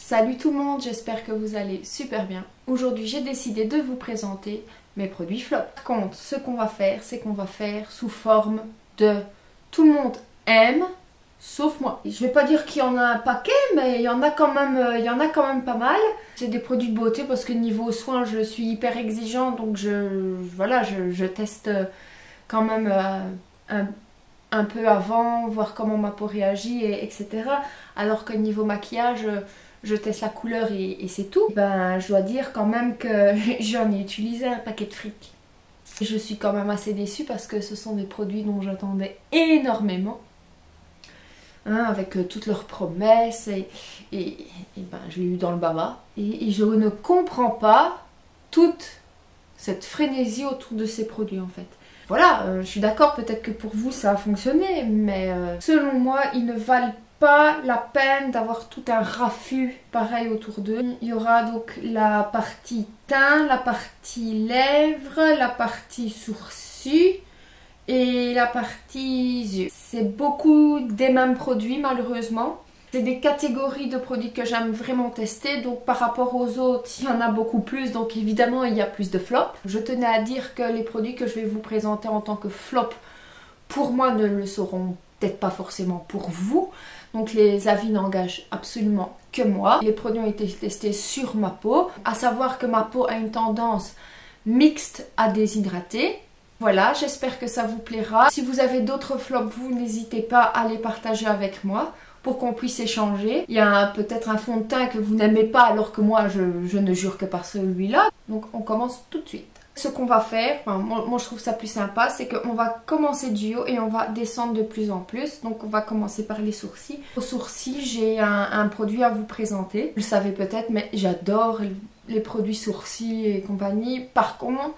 Salut tout le monde, j'espère que vous allez super bien. Aujourd'hui j'ai décidé de vous présenter mes produits flop. Par contre, ce qu'on va faire, c'est qu'on va faire sous forme de tout le monde aime, sauf moi. Je vais pas dire qu'il y en a un paquet, mais il y en a quand même pas mal. C'est des produits de beauté parce que niveau soins, je suis hyper exigeante, donc je teste quand même un peu avant, voir comment ma peau réagit, etc. Alors que niveau maquillage, je teste la couleur et c'est tout. Ben, je dois dire quand même que j'en ai utilisé un paquet de fric. Je suis quand même assez déçue parce que ce sont des produits dont j'attendais énormément. Avec toutes leurs promesses et ben, je l'ai eu dans le baba. Et je ne comprends pas toute cette frénésie autour de ces produits en fait. Voilà, je suis d'accord, peut-être que pour vous ça a fonctionné, mais selon moi, ils ne valent pas la peine d'avoir tout un raffut pareil autour d'eux. Il y aura donc la partie teint, la partie lèvres, la partie sourcils et la partie yeux. C'est beaucoup des mêmes produits malheureusement. C'est des catégories de produits que j'aime vraiment tester, donc par rapport aux autres, il y en a beaucoup plus, donc évidemment il y a plus de flops. Je tenais à dire que les produits que je vais vous présenter en tant que flop, pour moi ne le seront peut-être pas forcément pour vous. Donc les avis n'engagent absolument que moi. Les produits ont été testés sur ma peau, à savoir que ma peau a une tendance mixte à déshydrater. Voilà, j'espère que ça vous plaira. Si vous avez d'autres flops, vous n'hésitez pas à les partager avec moi pour qu'on puisse échanger. Il y a peut-être un fond de teint que vous n'aimez pas alors que moi je ne jure que par celui-là. Donc on commence tout de suite. Ce qu'on va faire, enfin, moi je trouve ça plus sympa, c'est qu'on va commencer du haut et on va descendre de plus en plus. Donc on va commencer par les sourcils. Aux sourcils, j'ai un produit à vous présenter. Vous le savez peut-être, mais j'adore les produits sourcils et compagnie. Par contre,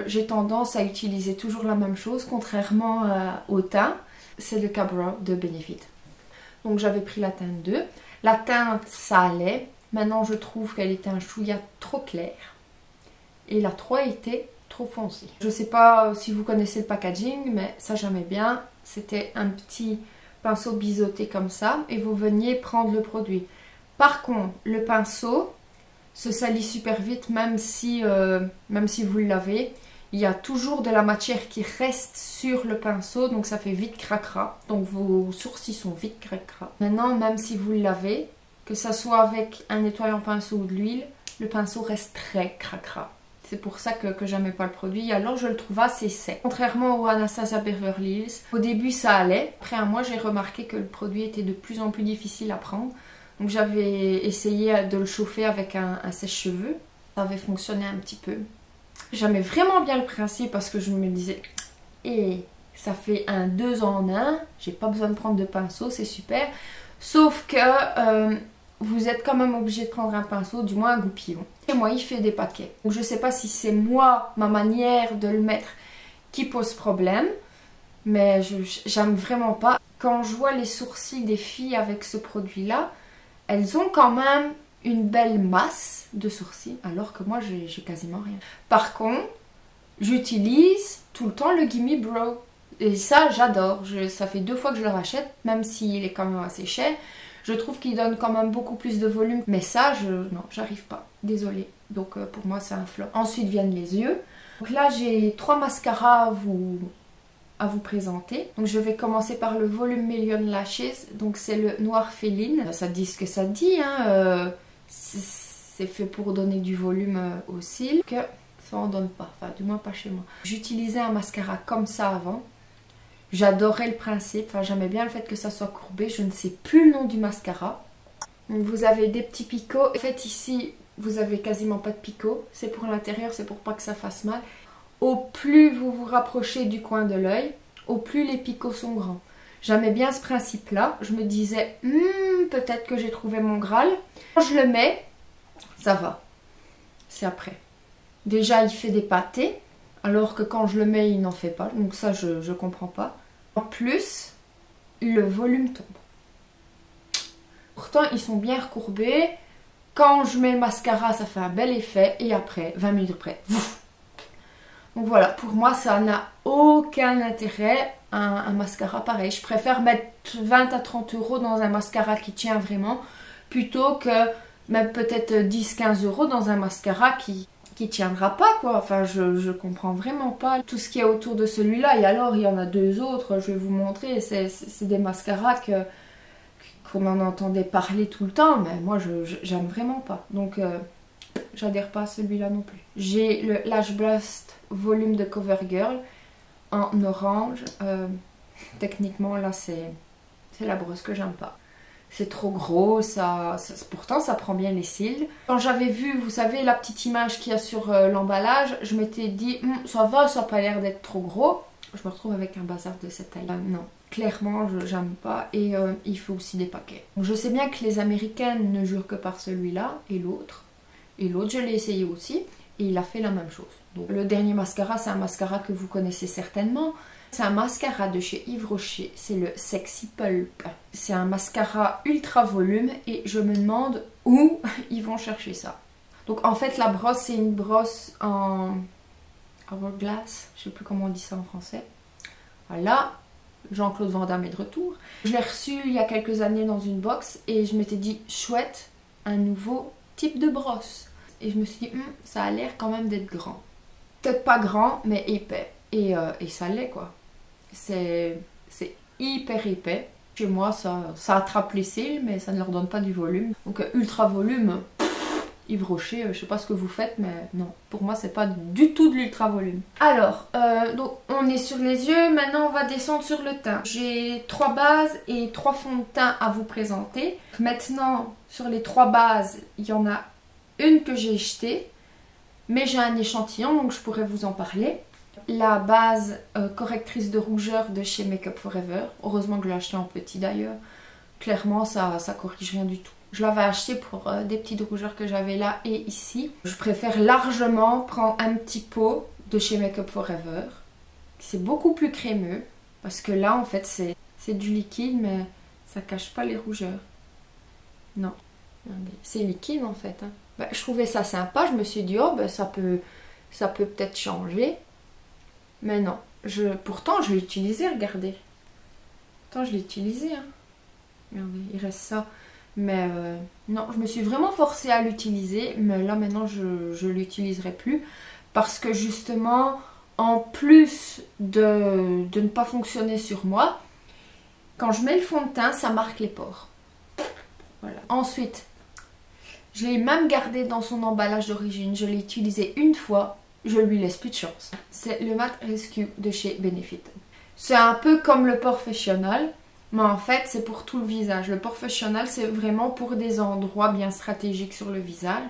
j'ai tendance à utiliser toujours la même chose, contrairement au teint. C'est le K-Brow de Benefit. Donc j'avais pris la teinte 2. La teinte, ça allait. Maintenant, je trouve qu'elle était un chouïa trop claire. Et la 3 était trop foncée. Je ne sais pas si vous connaissez le packaging, mais ça j'aimais bien. C'était un petit pinceau biseauté comme ça. Et vous veniez prendre le produit. Par contre, le pinceau se salit super vite, même si vous le lavez. Il y a toujours de la matière qui reste sur le pinceau, donc ça fait vite cracra. Donc vos sourcils sont vite cracra. Maintenant, même si vous le lavez, que ça soit avec un nettoyant pinceau ou de l'huile, le pinceau reste très cracra. C'est pour ça que j'aimais pas le produit. Alors je le trouve assez sec. Contrairement au Anastasia Beverly Hills, au début ça allait. Après un mois, j'ai remarqué que le produit était de plus en plus difficile à prendre. Donc j'avais essayé de le chauffer avec un sèche-cheveux. Ça avait fonctionné un petit peu. J'aimais vraiment bien le principe parce que je me disais et ça fait un 2 en 1, j'ai pas besoin de prendre de pinceau, c'est super. Sauf que vous êtes quand même obligé de prendre un pinceau, du moins un goupillon. Et moi il fait des paquets. Donc je sais pas si c'est moi, ma manière de le mettre qui pose problème, mais j'aime vraiment pas. Quand je vois les sourcils des filles avec ce produit là, elles ont quand même une belle masse de sourcils, alors que moi j'ai quasiment rien. Par contre, j'utilise tout le temps le Gimme Brow. Et ça, j'adore. Ça fait 2 fois que je le rachète, même s'il est quand même assez cher. Je trouve qu'il donne quand même beaucoup plus de volume. Mais ça, non, j'arrive pas. Désolée. Donc pour moi, c'est un flop. Ensuite viennent les yeux. Donc là, j'ai 3 mascaras à vous présenter. Donc je vais commencer par le Volume Million Lashes. Donc c'est le Noir Féline. Ça dit ce que ça dit, hein. C'est fait pour donner du volume aux cils, que ça en donne pas, enfin du moins pas chez moi. J'utilisais un mascara comme ça avant, j'adorais le principe, enfin j'aimais bien le fait que ça soit courbé, je ne sais plus le nom du mascara. Donc vous avez des petits picots, en fait ici vous avez quasiment pas de picots, c'est pour l'intérieur, c'est pour pas que ça fasse mal. Au plus vous vous rapprochez du coin de l'œil, au plus les picots sont grands. J'aimais bien ce principe-là. Je me disais, peut-être que j'ai trouvé mon Graal. Quand je le mets, ça va. C'est après. Déjà, il fait des pâtés, alors que quand je le mets, il n'en fait pas. Donc ça, je comprends pas. En plus, le volume tombe. Pourtant, ils sont bien recourbés. Quand je mets le mascara, ça fait un bel effet. Et après, 20 minutes après, vouf. Donc voilà, pour moi, ça n'a aucun intérêt. Un mascara pareil. Je préfère mettre 20 à 30 € dans un mascara qui tient vraiment plutôt que même peut-être 10-15 € dans un mascara qui tiendra pas quoi. Enfin je comprends vraiment pas tout ce qui est autour de celui-là. Et alors il y en a deux autres, je vais vous montrer, c'est des mascaras qu'on en entendait parler tout le temps, mais moi j'aime vraiment pas. Donc j'adhère pas à celui-là non plus. J'ai le Lash Blast Volume de CoverGirl en orange. Techniquement là c'est la brosse que j'aime pas. C'est trop gros, pourtant ça prend bien les cils. Quand j'avais vu, vous savez, la petite image qu'il y a sur l'emballage, je m'étais dit, ça va, ça n'a pas l'air d'être trop gros. Je me retrouve avec un bazar de cette taille. Non, clairement, j'aime pas. Et il faut aussi des paquets. Donc, je sais bien que les Américaines ne jurent que par celui-là et l'autre. Et l'autre, je l'ai essayé aussi. Et il a fait la même chose. Donc, le dernier mascara, c'est un mascara que vous connaissez certainement. C'est un mascara de chez Yves Rocher, c'est le Sexy Pulp. C'est un mascara ultra volume et je me demande où ils vont chercher ça. Donc en fait la brosse, c'est une brosse en hourglass, je sais plus comment on dit ça en français. Voilà, Jean-Claude Van Damme est de retour. Je l'ai reçu il y a quelques années dans une box et je m'étais dit chouette, un nouveau type de brosse. Et je me suis dit ça a l'air quand même d'être grand. Peut-être pas grand mais épais. Et ça l'est quoi. C'est hyper épais. Chez moi ça attrape les cils mais ça ne leur donne pas du volume. Donc ultra volume, Yves Rocher, je sais pas ce que vous faites mais non. Pour moi c'est pas du tout de l'ultra volume. Alors donc on est sur les yeux, maintenant on va descendre sur le teint. J'ai 3 bases et 3 fonds de teint à vous présenter. Maintenant sur les 3 bases, il y en a une que j'ai jetée. Mais j'ai un échantillon donc je pourrais vous en parler. La base correctrice de rougeur de chez Make Up For Ever. Heureusement que je l'ai acheté en petit d'ailleurs. Clairement ça corrige rien du tout. Je l'avais acheté pour des petites rougeurs que j'avais là et ici. Je préfère largement prendre un petit pot de chez Make Up For Ever. C'est beaucoup plus crémeux. Parce que là en fait c'est du liquide mais ça cache pas les rougeurs. Non. C'est liquide en fait. Hein. Bah, je trouvais ça sympa. Je me suis dit oh bah, ça peut peut-être changer. Mais non, pourtant je l'ai utilisé, regardez. Pourtant je l'ai utilisé. Hein. Regardez, il reste ça. Mais non, je me suis vraiment forcée à l'utiliser. Mais là maintenant je ne l'utiliserai plus. Parce que justement, en plus de ne pas fonctionner sur moi, quand je mets le fond de teint, ça marque les pores. Voilà. Ensuite, je l'ai même gardé dans son emballage d'origine. Je l'ai utilisé une fois. Je lui laisse plus de chance. C'est le Matte Rescue de chez Benefit. C'est un peu comme le Professional, mais en fait c'est pour tout le visage. Le Professional c'est vraiment pour des endroits bien stratégiques sur le visage.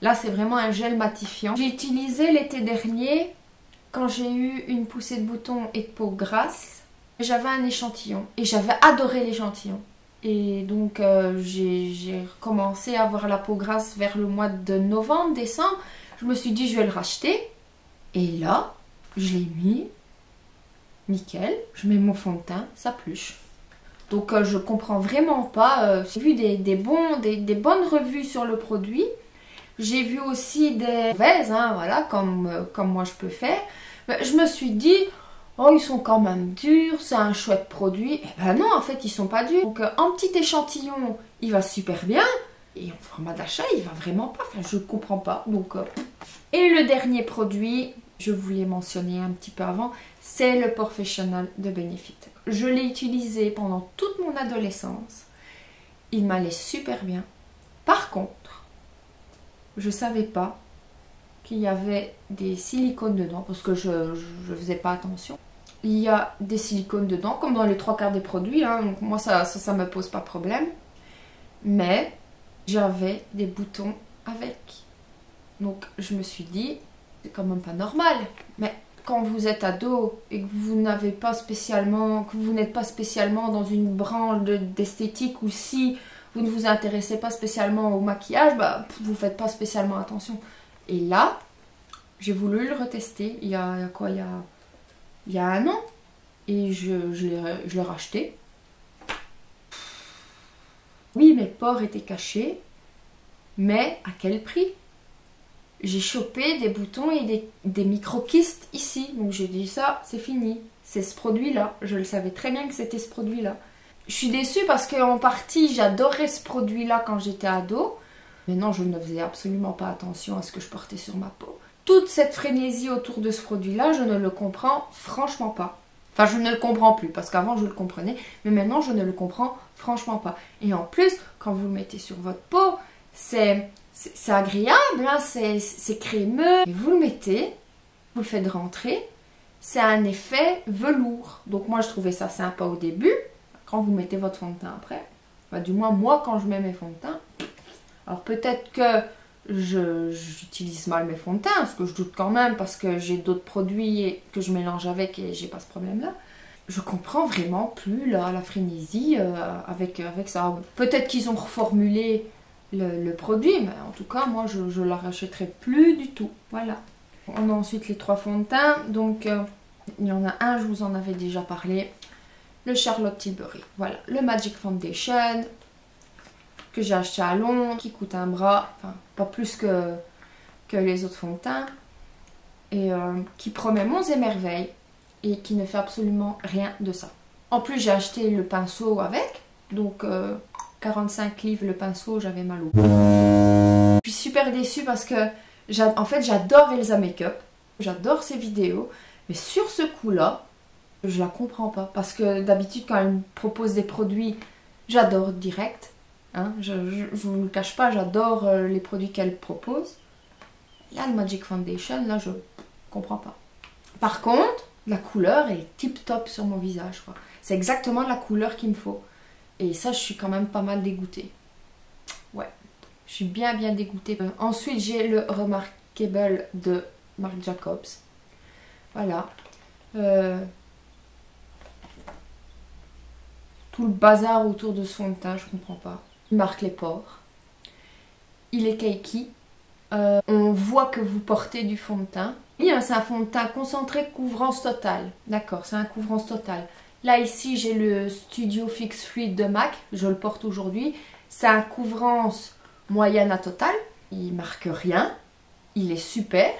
Là c'est vraiment un gel matifiant. J'ai utilisé l'été dernier quand j'ai eu une poussée de boutons et de peau grasse. J'avais un échantillon et j'avais adoré l'échantillon. Et donc j'ai recommencé à avoir la peau grasse vers le mois de novembre, décembre. Je me suis dit je vais le racheter. Et là, je l'ai mis, nickel, je mets mon fond de teint, ça pluche. Donc je comprends vraiment pas, j'ai vu des bonnes revues sur le produit, j'ai vu aussi des mauvaises, hein, voilà, comme moi je peux faire. Mais je me suis dit, oh ils sont quand même durs, c'est un chouette produit. Et ben non, en fait ils sont pas durs. Donc en petit échantillon, il va super bien. Et en format d'achat, il va vraiment pas, enfin je comprends pas. Donc, Et le dernier produit, je vous l'ai mentionné un petit peu avant, c'est le Professional de Benefit. Je l'ai utilisé pendant toute mon adolescence. Il m'allait super bien. Par contre, je savais pas qu'il y avait des silicones dedans parce que je ne faisais pas attention. Il y a des silicones dedans, comme dans les 3/4 des produits. Hein, donc moi, ça me pose pas de problème. Mais j'avais des boutons avec. Donc je me suis dit, c'est quand même pas normal. Mais quand vous êtes ado et que vous n'avez pas spécialement, que vous n'êtes pas spécialement dans une branche d'esthétique ou si vous ne vous intéressez pas spécialement au maquillage, bah vous faites pas spécialement attention. Et là, j'ai voulu le retester. Il y a quoi, il y a 1 an. Et je l'ai racheté. Oui, mes pores étaient cachés. Mais à quel prix? J'ai chopé des boutons et des micro-kystes ici. Donc j'ai dit ça, c'est fini. C'est ce produit-là. Je le savais très bien que c'était ce produit-là. Je suis déçue parce qu'en partie, j'adorais ce produit-là quand j'étais ado. Maintenant, je ne faisais absolument pas attention à ce que je portais sur ma peau. Toute cette frénésie autour de ce produit-là, je ne le comprends franchement pas. Enfin, je ne le comprends plus, parce qu'avant, je le comprenais, mais maintenant, je ne le comprends franchement pas. Et en plus, quand vous le mettez sur votre peau, c'est agréable, hein, c'est crémeux. Et vous le mettez, vous le faites rentrer, c'est un effet velours. Donc moi, je trouvais ça sympa au début, quand vous mettez votre fond de teint après. Enfin, du moins, moi, quand je mets mes fonds de teint. Alors peut-être que j'utilise mal mes fonds de teint, ce que je doute quand même, parce que j'ai d'autres produits que je mélange avec et j'ai pas ce problème-là. Je comprends vraiment plus la frénésie avec ça. Peut-être qu'ils ont reformulé le produit, mais en tout cas, moi, je ne la rachèterai plus du tout. Voilà. On a ensuite les 3 fonds de teint. Donc, il y en a un, je vous en avais déjà parlé. Le Charlotte Tilbury. Voilà. Le Magic Foundation que j'ai acheté à Londres, qui coûte un bras. Enfin, pas plus que les autres fonds de teint. Et qui promet monts et merveilles. Et qui ne fait absolument rien de ça. En plus, j'ai acheté le pinceau avec. Donc, 45 livres le pinceau, j'avais mal au cou. Je suis super déçue parce que, en fait, j'adore Elsa Makeup. J'adore ses vidéos. Mais sur ce coup-là, je la comprends pas. Parce que d'habitude, quand elle me propose des produits, j'adore direct. Hein, je vous le cache pas, j'adore les produits qu'elle propose. Là, le Magic Foundation, là, je comprends pas. Par contre, la couleur est tip top sur mon visage. C'est exactement la couleur qu'il me faut. Et ça, je suis quand même pas mal dégoûtée. Ouais, je suis bien dégoûtée. Ensuite, j'ai le Remarkable de Marc Jacobs. Voilà. Tout le bazar autour de ce fond de teint, je comprends pas. Il marque les pores. Il est cakey. On voit que vous portez du fond de teint. C'est un fond de teint concentré couvrance totale. D'accord, c'est un couvrance totale. Là, ici, j'ai le Studio Fix Fluid de MAC. Je le porte aujourd'hui. C'est un couvrance moyenne à totale. Il marque rien. Il est super.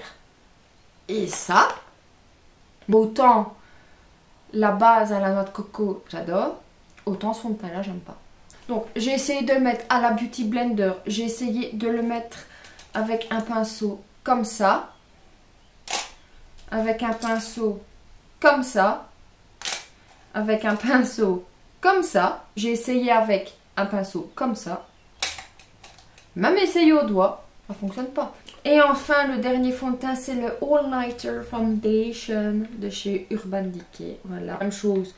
Et ça, autant la base à la noix de coco, j'adore. Autant ce fond de teint là, j'aime pas. Donc, j'ai essayé de le mettre à la Beauty Blender. J'ai essayé de le mettre avec un pinceau comme ça. Avec un pinceau comme ça. Avec un pinceau comme ça. J'ai essayé avec un pinceau comme ça. Même essayé au doigt, ça fonctionne pas. Et enfin, le dernier fond de teint, c'est le All Nighter Foundation de chez Urban Decay. Voilà, même chose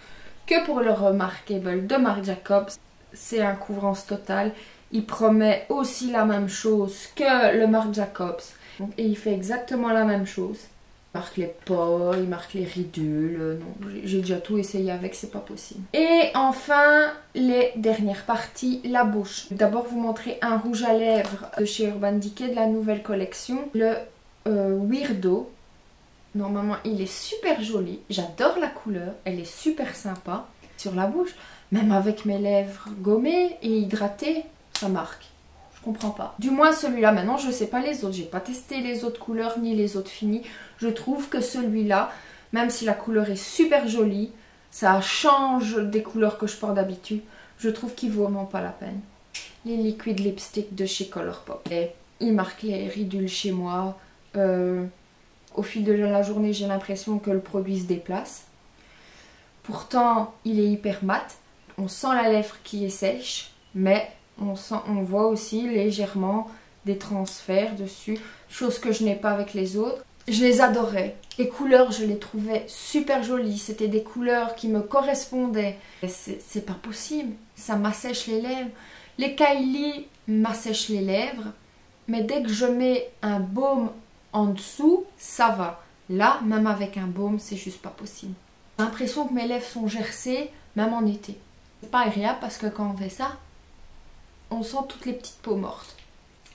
que pour le Remarkable de Marc Jacobs. C'est un couvrance total. Il promet aussi la même chose que le Marc Jacobs. Et il fait exactement la même chose. Il marque les pores, il marque les ridules. Non, j'ai déjà tout essayé avec, c'est pas possible. Et enfin, les dernières parties, la bouche. D'abord, vous montrer un rouge à lèvres de chez Urban Decay de la nouvelle collection. Le Weirdo. Normalement, il est super joli. J'adore la couleur. Elle est super sympa sur la bouche. Même avec mes lèvres gommées et hydratées, ça marque. Je comprends pas. Du moins celui-là, maintenant je sais pas les autres. J'ai pas testé les autres couleurs ni les autres finis. Je trouve que celui-là, même si la couleur est super jolie, ça change des couleurs que je porte d'habitude. Je trouve qu'il vaut vraiment pas la peine. Les liquid lipstick de chez Colourpop. Et il marque les ridules chez moi. Au fil de la journée, j'ai l'impression que le produit se déplace. Pourtant, il est hyper mat. On sent la lèvre qui est sèche, mais on voit aussi légèrement des transferts dessus, chose que je n'ai pas avec les autres. Je les adorais. Les couleurs, je les trouvais super jolies. C'était des couleurs qui me correspondaient. C'est pas possible. Ça m'assèche les lèvres. Les Kylie m'assèchent les lèvres, mais dès que je mets un baume en dessous, ça va. Là, même avec un baume, c'est juste pas possible. J'ai l'impression que mes lèvres sont gercées, même en été. C'est pas agréable parce que quand on fait ça, on sent toutes les petites peaux mortes.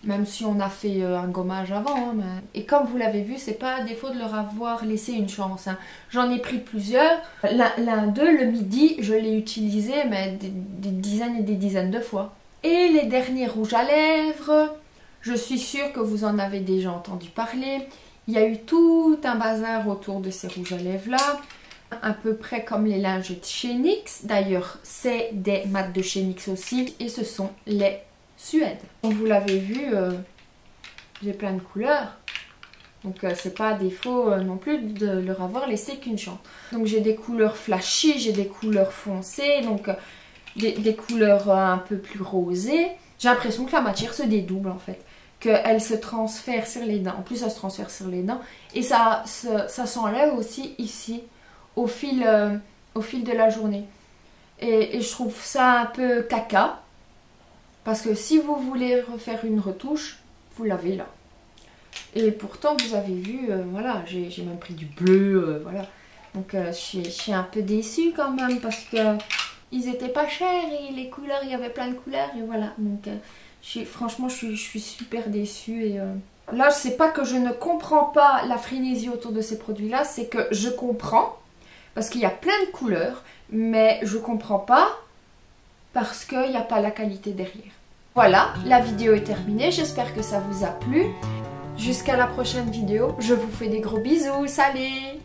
Même si on a fait un gommage avant. Hein, mais... Et comme vous l'avez vu, c'est pas à défaut de leur avoir laissé une chance. Hein. J'en ai pris plusieurs. L'un d'eux, le midi, je l'ai utilisé mais des dizaines et des dizaines de fois. Et les derniers rouges à lèvres, je suis sûre que vous en avez déjà entendu parler. Il y a eu tout un bazar autour de ces rouges à lèvres là. À peu près comme les lingettes chez NYX. D'ailleurs, c'est des mats de chez NYX aussi. Et ce sont les Suède. Comme vous l'avez vu, j'ai plein de couleurs. Donc c'est pas à défaut non plus de leur avoir laissé qu'une chance. Donc j'ai des couleurs flashy, j'ai des couleurs foncées, donc des couleurs un peu plus rosées. J'ai l'impression que la matière se dédouble en fait. Qu'elle se transfère sur les dents. En plus, ça se transfère sur les dents. Et ça s'enlève aussi ici, au fil de la journée. Et je trouve ça un peu caca. Parce que si vous voulez refaire une retouche, vous l'avez là. Et pourtant, vous avez vu, voilà, j'ai même pris du bleu, voilà. Donc, je suis un peu déçue quand même parce que ils étaient pas chers et les couleurs, il y avait plein de couleurs et voilà. Donc, franchement, je suis super déçue. Et là, c'est pas que je ne comprends pas la frénésie autour de ces produits-là, c'est que je comprends parce qu'il y a plein de couleurs, mais je comprends pas parce qu'il n'y a pas la qualité derrière. Voilà, la vidéo est terminée. J'espère que ça vous a plu. Jusqu'à la prochaine vidéo. Je vous fais des gros bisous. Salut!